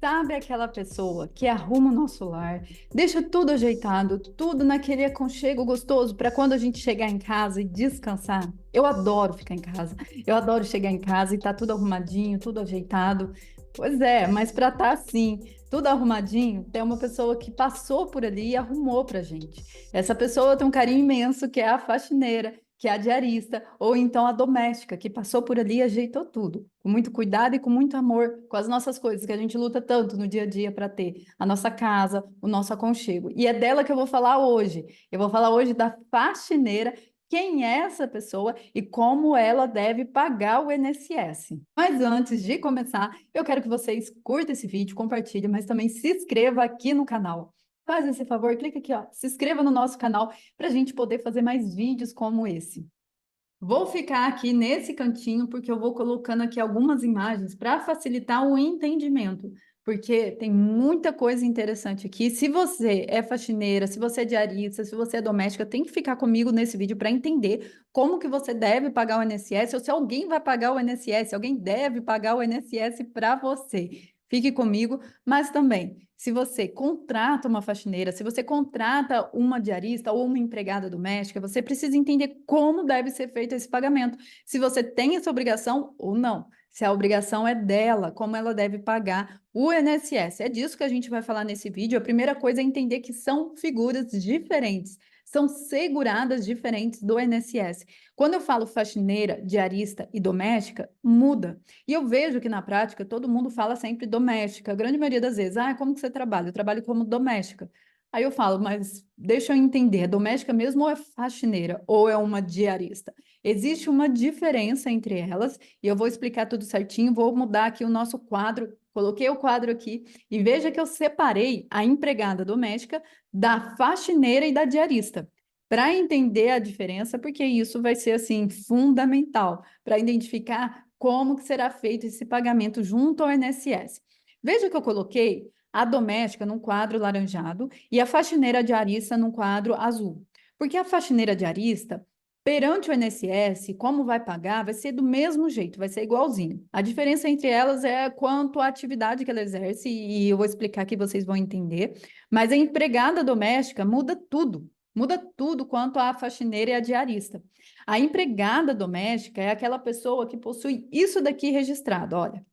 Sabe aquela pessoa que arruma o nosso lar, deixa tudo ajeitado, tudo naquele aconchego gostoso para quando a gente chegar em casa e descansar? Eu adoro ficar em casa. Eu adoro chegar em casa e tá tudo arrumadinho, tudo ajeitado. Pois é, mas para estar assim, tudo arrumadinho, tem uma pessoa que passou por ali e arrumou pra gente. Essa pessoa tem um carinho imenso, que é a faxineira, que é a diarista, ou então a doméstica, que passou por ali e ajeitou tudo, com muito cuidado e com muito amor, com as nossas coisas que a gente luta tanto no dia a dia para ter, a nossa casa, o nosso aconchego. E é dela que eu vou falar hoje. Eu vou falar hoje da faxineira, quem é essa pessoa e como ela deve pagar o INSS. Mas antes de começar, eu quero que vocês curtam esse vídeo, compartilhem, mas também se inscreva aqui no canal. Faz esse favor, clica aqui, ó, se inscreva no nosso canal para a gente poder fazer mais vídeos como esse. Vou ficar aqui nesse cantinho porque eu vou colocando aqui algumas imagens para facilitar o entendimento, porque tem muita coisa interessante aqui. Se você é faxineira, se você é diarista, se você é doméstica, tem que ficar comigo nesse vídeo para entender como que você deve pagar o INSS ou se alguém vai pagar o INSS, alguém deve pagar o INSS para você. Fique comigo, mas também, se você contrata uma faxineira, se você contrata uma diarista ou uma empregada doméstica, você precisa entender como deve ser feito esse pagamento. Se você tem essa obrigação ou não. Se a obrigação é dela, como ela deve pagar o INSS. É disso que a gente vai falar nesse vídeo. A primeira coisa é entender que são figuras diferentes, são seguradas diferentes do INSS. Quando eu falo faxineira, diarista e doméstica, muda. E eu vejo que na prática todo mundo fala sempre doméstica. A grande maioria das vezes, como que você trabalha? Eu trabalho como doméstica. Aí eu falo, mas deixa eu entender, é doméstica mesmo ou é faxineira? Ou é uma diarista? Existe uma diferença entre elas e eu vou explicar tudo certinho. Vou mudar aqui o nosso quadro. Coloquei o quadro aqui e veja que eu separei a empregada doméstica da faxineira e da diarista. Para entender a diferença, porque isso vai ser assim fundamental para identificar como que será feito esse pagamento junto ao INSS. Veja que eu coloquei a doméstica num quadro laranjado e a faxineira diarista num quadro azul. Porque a faxineira diarista, perante o INSS, como vai pagar, vai ser do mesmo jeito, vai ser igualzinho. A diferença entre elas é quanto à atividade que ela exerce, e eu vou explicar que vocês vão entender. Mas a empregada doméstica muda tudo quanto à faxineira e à diarista. A empregada doméstica é aquela pessoa que possui isso daqui registrado, olha.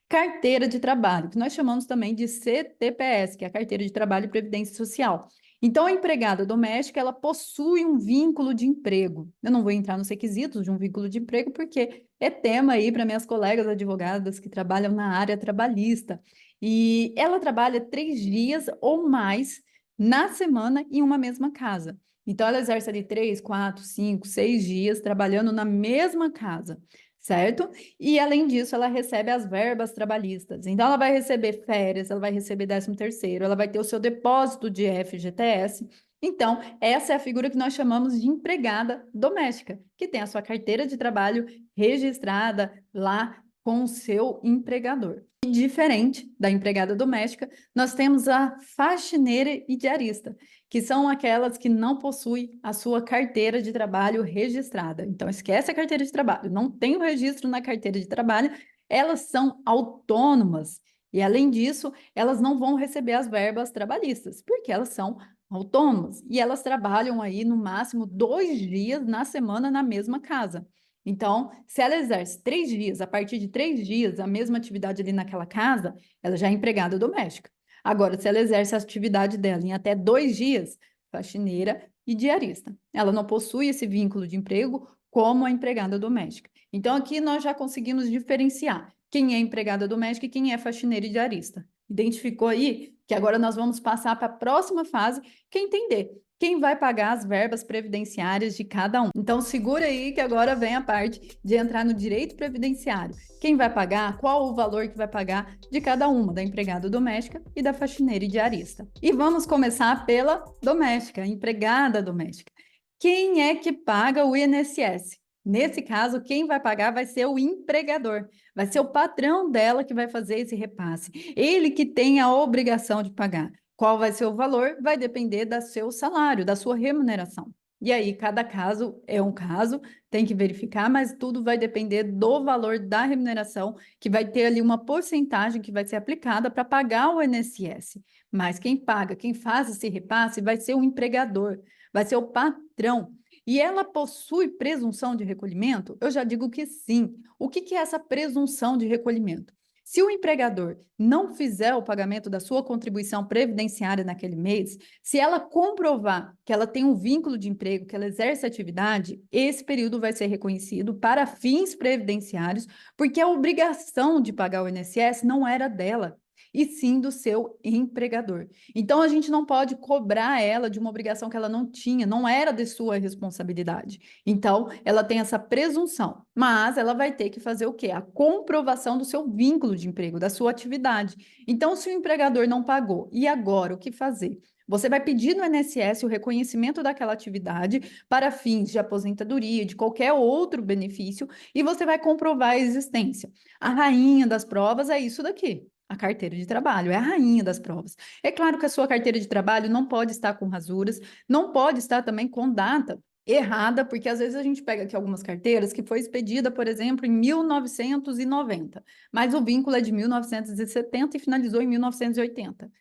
Carteira de trabalho, que nós chamamos também de CTPS, que é a Carteira de Trabalho e Previdência Social. Então, a empregada doméstica, ela possui um vínculo de emprego. Eu não vou entrar nos requisitos de um vínculo de emprego, porque é tema aí para minhas colegas advogadas que trabalham na área trabalhista. E ela trabalha 3 dias ou mais na semana em uma mesma casa. Então, ela exerce ali 3, 4, 5, 6 dias trabalhando na mesma casa, certo? E, além disso, ela recebe as verbas trabalhistas. Então, ela vai receber férias, ela vai receber 13º, ela vai ter o seu depósito de FGTS. Então, essa é a figura que nós chamamos de empregada doméstica, que tem a sua carteira de trabalho registrada lá com o seu empregador. E, diferente da empregada doméstica, nós temos a faxineira e diarista, que são aquelas que não possuem a sua carteira de trabalho registrada. Então, esquece a carteira de trabalho, não tem o registro na carteira de trabalho, elas são autônomas. E, além disso, elas não vão receber as verbas trabalhistas, porque elas são autônomas e elas trabalham aí no máximo 2 dias na semana na mesma casa. Então, se ela exerce 3 dias, a partir de 3 dias, a mesma atividade ali naquela casa, ela já é empregada doméstica. Agora, se ela exerce a atividade dela em até 2 dias, faxineira e diarista. Ela não possui esse vínculo de emprego como a empregada doméstica. Então, aqui nós já conseguimos diferenciar quem é empregada doméstica e quem é faxineira e diarista. Identificou aí que agora nós vamos passar para a próxima fase, que é entender quem vai pagar as verbas previdenciárias de cada um. Então, segura aí que agora vem a parte de entrar no direito previdenciário. Quem vai pagar, qual o valor que vai pagar de cada uma, da empregada doméstica e da faxineira e diarista. E vamos começar pela doméstica, empregada doméstica. Quem é que paga o INSS? Nesse caso, quem vai pagar vai ser o empregador, vai ser o patrão dela que vai fazer esse repasse. Ele que tem a obrigação de pagar. Qual vai ser o valor? Vai depender do seu salário, da sua remuneração. E aí, cada caso é um caso, tem que verificar, mas tudo vai depender do valor da remuneração, que vai ter ali uma porcentagem que vai ser aplicada para pagar o INSS. Mas quem paga, quem faz esse repasse, vai ser o empregador, vai ser o patrão. E ela possui presunção de recolhimento? Eu já digo que sim. O que é essa presunção de recolhimento? Se o empregador não fizer o pagamento da sua contribuição previdenciária naquele mês, se ela comprovar que ela tem um vínculo de emprego, que ela exerce atividade, esse período vai ser reconhecido para fins previdenciários, porque a obrigação de pagar o INSS não era dela, e sim do seu empregador. Então, a gente não pode cobrar ela de uma obrigação que ela não tinha, não era de sua responsabilidade. Então, ela tem essa presunção, mas ela vai ter que fazer o quê? A comprovação do seu vínculo de emprego, da sua atividade. Então, se o empregador não pagou, e agora o que fazer? Você vai pedir no INSS o reconhecimento daquela atividade para fins de aposentadoria, de qualquer outro benefício, e você vai comprovar a existência. A rainha das provas é isso daqui. A carteira de trabalho é a rainha das provas. É claro que a sua carteira de trabalho não pode estar com rasuras, não pode estar também com data errada, porque às vezes a gente pega aqui algumas carteiras que foi expedida, por exemplo, em 1990, mas o vínculo é de 1970 e finalizou em 1980.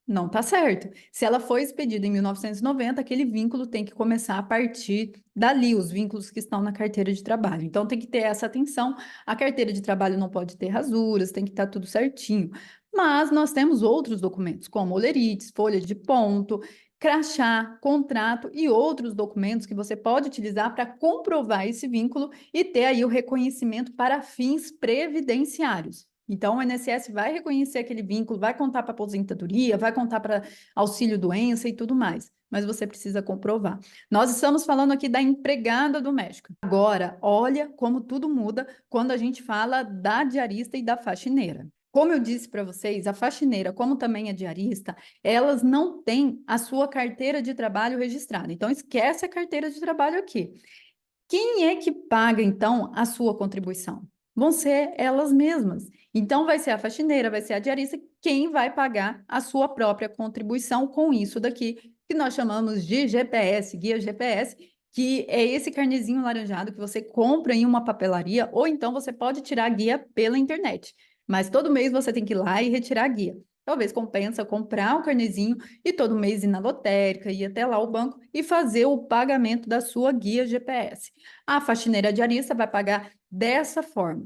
Não está certo. Se ela foi expedida em 1990, aquele vínculo tem que começar a partir dali, os vínculos que estão na carteira de trabalho. Então, tem que ter essa atenção. A carteira de trabalho não pode ter rasuras, tem que estar tudo certinho. Mas nós temos outros documentos, como olerites, folha de ponto, crachá, contrato e outros documentos que você pode utilizar para comprovar esse vínculo e ter aí o reconhecimento para fins previdenciários. Então, o INSS vai reconhecer aquele vínculo, vai contar para aposentadoria, vai contar para auxílio-doença e tudo mais, mas você precisa comprovar. Nós estamos falando aqui da empregada doméstica. Agora, olha como tudo muda quando a gente fala da diarista e da faxineira. Como eu disse para vocês, a faxineira, como também a diarista, elas não têm a sua carteira de trabalho registrada. Então, esquece a carteira de trabalho aqui. Quem é que paga, então, a sua contribuição? Vão ser elas mesmas. Então, vai ser a faxineira, vai ser a diarista, quem vai pagar a sua própria contribuição com isso daqui, que nós chamamos de GPS, guia GPS, que é esse carnezinho laranjado que você compra em uma papelaria, ou então você pode tirar a guia pela internet. Mas todo mês você tem que ir lá e retirar a guia. Talvez compensa comprar um carnezinho e todo mês ir na lotérica, ir até lá o banco e fazer o pagamento da sua guia GPS. A faxineira diarista vai pagar dessa forma.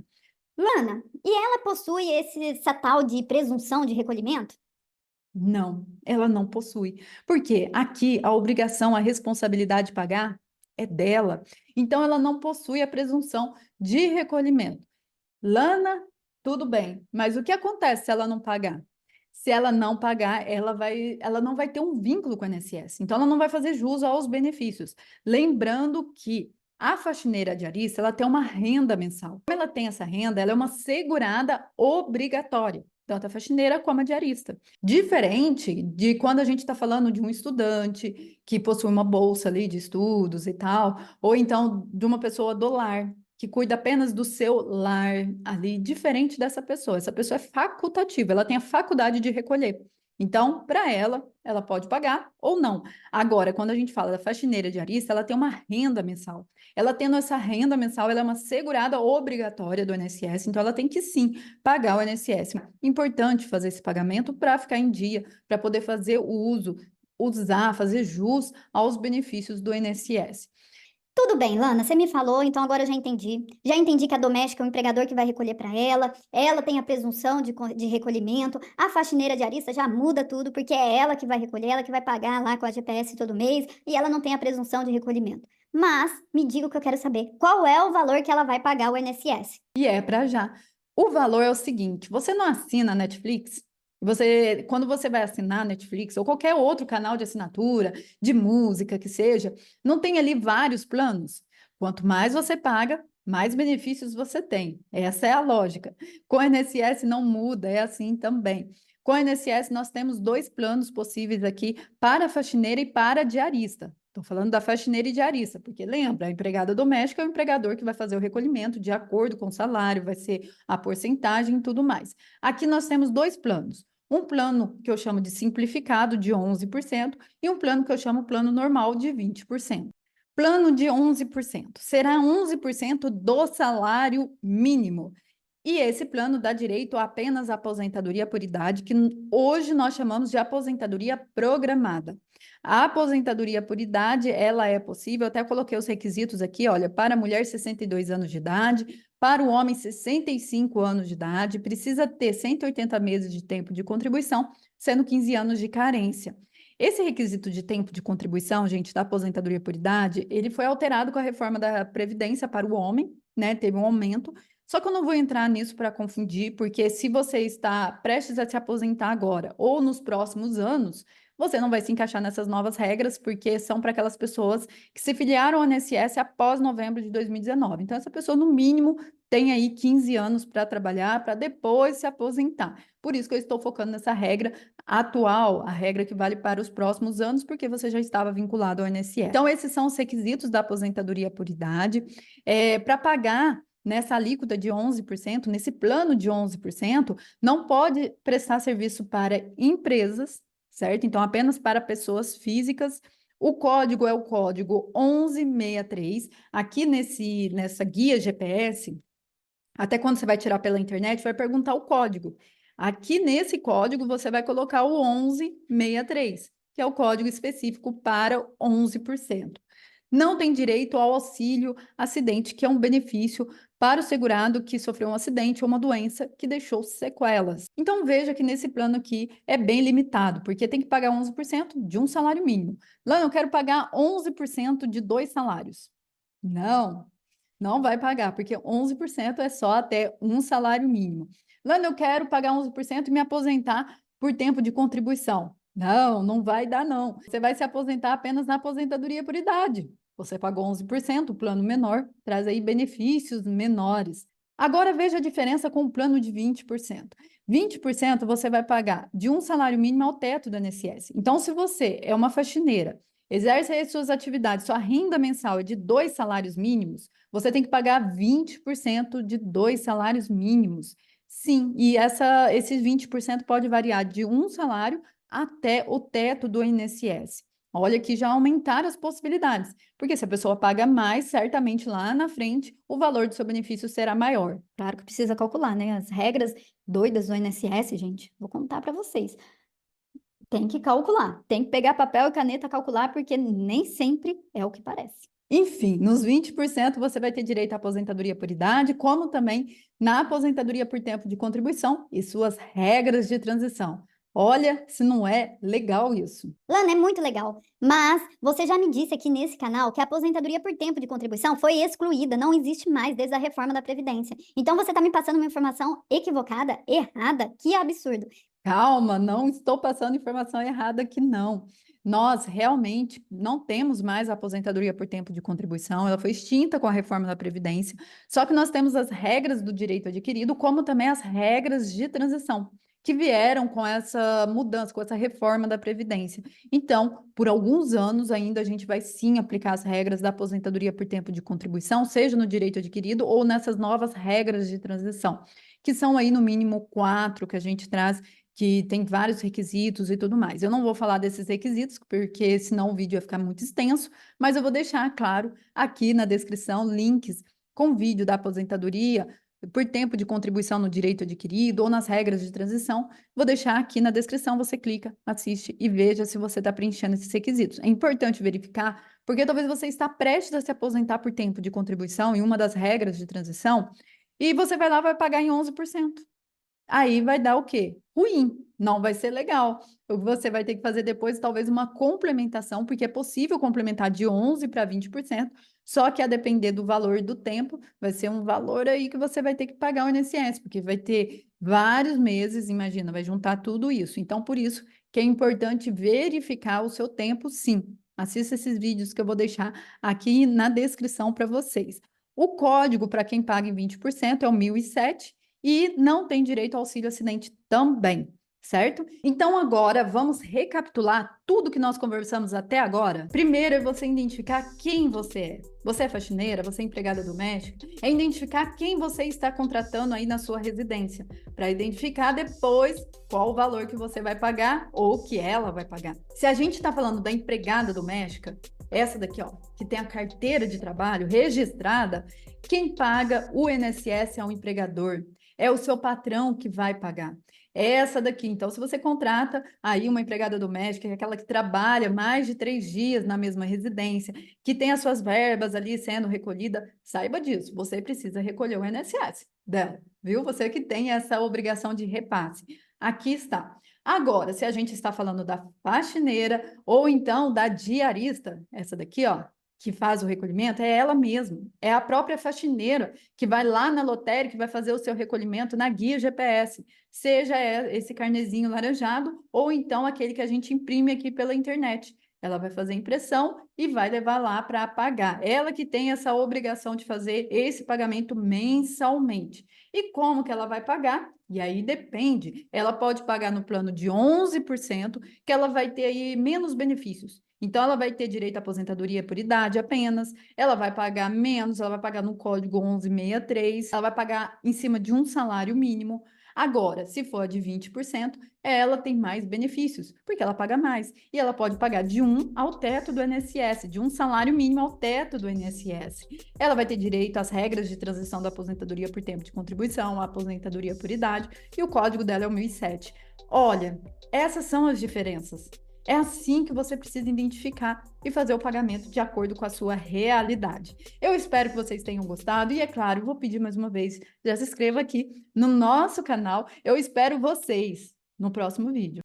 Lana, e ela possui essa tal de presunção de recolhimento? Não, ela não possui. Porque aqui a obrigação, a responsabilidade de pagar é dela. Então, ela não possui a presunção de recolhimento. Lana, tudo bem, mas o que acontece se ela não pagar? Se ela não pagar, ela não vai ter um vínculo com o INSS, então ela não vai fazer jus aos benefícios. Lembrando que a faxineira diarista, ela tem uma renda mensal. Como ela tem essa renda, ela é uma segurada obrigatória, tanto a faxineira como a diarista. Diferente de quando a gente está falando de um estudante que possui uma bolsa ali de estudos e tal, ou então de uma pessoa do lar, que cuida apenas do seu lar ali, diferente dessa pessoa. Essa pessoa é facultativa, ela tem a faculdade de recolher. Então, para ela, ela pode pagar ou não. Agora, quando a gente fala da faxineira diarista, ela tem uma renda mensal. Ela tendo essa renda mensal, ela é uma segurada obrigatória do INSS, então ela tem que sim pagar o INSS. Importante fazer esse pagamento para ficar em dia, para poder fazer o uso, usar, fazer jus aos benefícios do INSS. Tudo bem, Lana, você me falou, então agora eu já entendi. Já entendi que a doméstica é o empregador que vai recolher para ela tem a presunção de recolhimento, a faxineira diarista já muda tudo, porque é ela que vai recolher, ela que vai pagar lá com a GPS todo mês, e ela não tem a presunção de recolhimento. Mas, me diga o que eu quero saber, qual é o valor que ela vai pagar ao INSS? E é para já. O valor é o seguinte: você não assina a Netflix? Você, quando você vai assinar a Netflix ou qualquer outro canal de assinatura, de música que seja, não tem ali vários planos? Quanto mais você paga, mais benefícios você tem. Essa é a lógica. Com o INSS não muda, é assim também. Com o INSS, nós temos dois planos possíveis aqui para a faxineira e para a diarista. Estou falando da faxineira e diarista, porque lembra, a empregada doméstica é o empregador que vai fazer o recolhimento de acordo com o salário, vai ser a porcentagem e tudo mais. Aqui nós temos dois planos. Um plano que eu chamo de simplificado, de 11%, e um plano que eu chamo plano normal, de 20%. Plano de 11%. Será 11% do salário mínimo. E esse plano dá direito apenas à aposentadoria por idade, que hoje nós chamamos de aposentadoria programada. A aposentadoria por idade, ela é possível, até coloquei os requisitos aqui, olha, para a mulher 62 anos de idade, para o homem 65 anos de idade, precisa ter 180 meses de tempo de contribuição, sendo 15 anos de carência. Esse requisito de tempo de contribuição, gente, da aposentadoria por idade, ele foi alterado com a reforma da Previdência para o homem, né? Teve um aumento. Só que eu não vou entrar nisso para confundir, porque se você está prestes a se aposentar agora ou nos próximos anos, você não vai se encaixar nessas novas regras, porque são para aquelas pessoas que se filiaram ao INSS após novembro de 2019. Então, essa pessoa, no mínimo, tem aí 15 anos para trabalhar, para depois se aposentar. Por isso que eu estou focando nessa regra atual, a regra que vale para os próximos anos, porque você já estava vinculado ao INSS. Então, esses são os requisitos da aposentadoria por idade. Para pagar nessa alíquota de 11%, nesse plano de 11%, não pode prestar serviço para empresas, certo? Então, apenas para pessoas físicas. O código é o código 1163. Aqui nessa guia GPS, até quando você vai tirar pela internet, vai perguntar o código. Aqui nesse código, você vai colocar o 1163, que é o código específico para 11%. Não tem direito ao auxílio acidente, que é um benefício para o segurado que sofreu um acidente ou uma doença que deixou sequelas. Então, veja que nesse plano aqui é bem limitado, porque tem que pagar 11% de um salário mínimo. Lá eu quero pagar 11% de 2 salários. Não vai pagar, porque 11% é só até um salário mínimo. Lana, eu quero pagar 11% e me aposentar por tempo de contribuição. Não vai dar, não. Você vai se aposentar apenas na aposentadoria por idade. Você pagou 11%, o plano menor traz aí benefícios menores. Agora veja a diferença com o plano de 20%. 20% você vai pagar de um salário mínimo ao teto do INSS. Então, se você é uma faxineira, exerce aí suas atividades, sua renda mensal é de 2 salários mínimos, você tem que pagar 20% de 2 salários mínimos. Sim, e esses 20% pode variar de um salário até o teto do INSS. Olha que já aumentaram as possibilidades, porque se a pessoa paga mais, certamente lá na frente o valor do seu benefício será maior. Claro que precisa calcular, né? As regras doidas do INSS, gente, vou contar para vocês. Tem que calcular, tem que pegar papel e caneta calcular, porque nem sempre é o que parece. Enfim, nos 20% você vai ter direito à aposentadoria por idade, como também na aposentadoria por tempo de contribuição e suas regras de transição. Olha, se não é legal isso. Lana, é muito legal, mas você já me disse aqui nesse canal que a aposentadoria por tempo de contribuição foi excluída, não existe mais desde a reforma da Previdência. Então você está me passando uma informação equivocada, errada, que absurdo. Calma, não estou passando informação errada aqui, não. Nós realmente não temos mais a aposentadoria por tempo de contribuição, ela foi extinta com a reforma da Previdência, só que nós temos as regras do direito adquirido, como também as regras de transição, que vieram com essa mudança, com essa reforma da Previdência. Então, por alguns anos ainda a gente vai sim aplicar as regras da aposentadoria por tempo de contribuição, seja no direito adquirido ou nessas novas regras de transição, que são aí no mínimo 4 que a gente traz, que tem vários requisitos e tudo mais. Eu não vou falar desses requisitos, porque senão o vídeo vai ficar muito extenso, mas eu vou deixar, claro, aqui na descrição links com vídeo da aposentadoria por tempo de contribuição no direito adquirido ou nas regras de transição. Vou deixar aqui na descrição, você clica, assiste e veja se você está preenchendo esses requisitos. É importante verificar, porque talvez você está prestes a se aposentar por tempo de contribuição em uma das regras de transição, e você vai lá e vai pagar em 11%. Aí vai dar o quê? Ruim, não vai ser legal. O que você vai ter que fazer depois, talvez uma complementação, porque é possível complementar de 11% para 20%, só que a depender do valor do tempo, vai ser um valor aí que você vai ter que pagar o INSS, porque vai ter vários meses, imagina, vai juntar tudo isso. Então, por isso que é importante verificar o seu tempo, sim. Assista esses vídeos que eu vou deixar aqui na descrição para vocês. O código para quem paga em 20% é o 1007, e não tem direito ao auxílio acidente também, certo? Então agora vamos recapitular tudo que nós conversamos até agora. Primeiro é você identificar quem você é. Você é faxineira? Você é empregada doméstica? É identificar quem você está contratando aí na sua residência, para identificar depois qual o valor que você vai pagar ou que ela vai pagar. Se a gente está falando da empregada doméstica, essa daqui, ó, que tem a carteira de trabalho registrada, quem paga o INSS é o empregador, é o seu patrão que vai pagar. Essa daqui, então, se você contrata aí uma empregada doméstica, que é aquela que trabalha mais de 3 dias na mesma residência, que tem as suas verbas ali sendo recolhida, saiba disso, você precisa recolher o INSS dela, viu? Você que tem essa obrigação de repasse. Aqui está. Agora, se a gente está falando da faxineira ou então da diarista, essa daqui, ó, que faz o recolhimento, é ela mesma, é a própria faxineira que vai lá na lotérica, que vai fazer o seu recolhimento na guia GPS, seja esse carnezinho laranjado ou então aquele que a gente imprime aqui pela internet. Ela vai fazer impressão e vai levar lá para pagar. Ela que tem essa obrigação de fazer esse pagamento mensalmente. E como que ela vai pagar? E aí depende. Ela pode pagar no plano de 11%, que ela vai ter aí menos benefícios. Então, ela vai ter direito à aposentadoria por idade apenas, ela vai pagar menos, ela vai pagar no código 1163, ela vai pagar em cima de um salário mínimo. Agora, se for de 20%, ela tem mais benefícios, porque ela paga mais. E ela pode pagar de 1 ao teto do INSS, de um salário mínimo ao teto do INSS. Ela vai ter direito às regras de transição da aposentadoria por tempo de contribuição, a aposentadoria por idade, e o código dela é o 1007. Olha, essas são as diferenças. É assim que você precisa identificar e fazer o pagamento de acordo com a sua realidade. Eu espero que vocês tenham gostado e, é claro, vou pedir mais uma vez, já se inscreva aqui no nosso canal. Eu espero vocês no próximo vídeo.